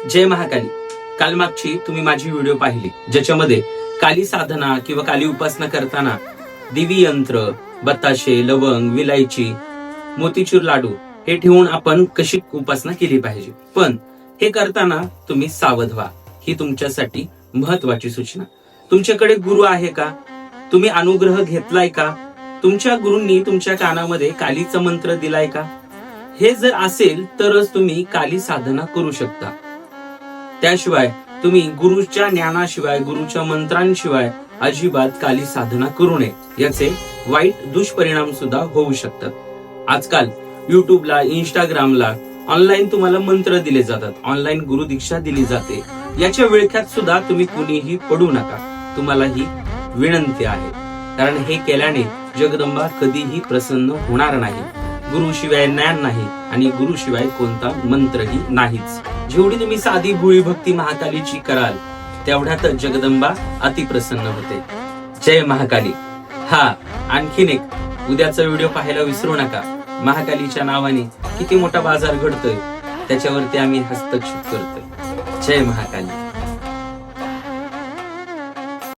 जय महाकाली. काल मागची तुम्ही माझी व्हिडिओ पाहिली, ज्याच्यामध्ये काली साधना किंवा काली उपासना करताना दिवी यंत्र, बताशे, लवंग, विलायची, मोतीचूर लाडू हे ठेवून आपण कशी उपासना केली पाहिजे. पण हे करताना तुम्ही सावध व्हा. ही तुमच्यासाठी महत्वाची सूचना. तुमच्याकडे गुरु आहे का? तुम्ही अनुग्रह घेतलाय का? तुमच्या गुरूंनी तुमच्या कानामध्ये कालीचा मंत्र दिलाय का? हे जर असेल तरच तुम्ही काली साधना करू शकता. त्याशिवाय तुम्ही गुरुच्या ज्ञानाशिवाय, गुरुच्या मंत्रांशिवाय अजिबात काली साधना करू नये. याचे वाईट दुष्परिणाम सुद्धा होऊ शकतात. आजकाल युट्यूबला, इंस्टाग्रामला ऑनलाईन तुम्हाला मंत्र दिले जातात, ऑनलाईन गुरु दीक्षा दिली जाते. याच्या विळख्यात सुद्धा तुम्ही कुणीही पडू नका. तुम्हाला ही विनंती आहे, कारण हे केल्याने जगदंबा कधीही प्रसन्न होणार नाही. गुरुशिवाय ज्ञान नाही आणि गुरुशिवाय कोणता मंत्रही नाहीच. जेवढी तुम्ही साधी भोळी भक्ती महाकालीची कराल, तेवढ्यातच जगदंबा अतिप्रसन्न होते. जय महाकाली. हा आणखीन एक उद्याचा व्हिडिओ पाहायला विसरू नका. महाकालीच्या नावाने किती मोठा बाजार घडतोय त्याच्यावरती आम्ही हस्तक्षेप करतोय. जय महाकाली.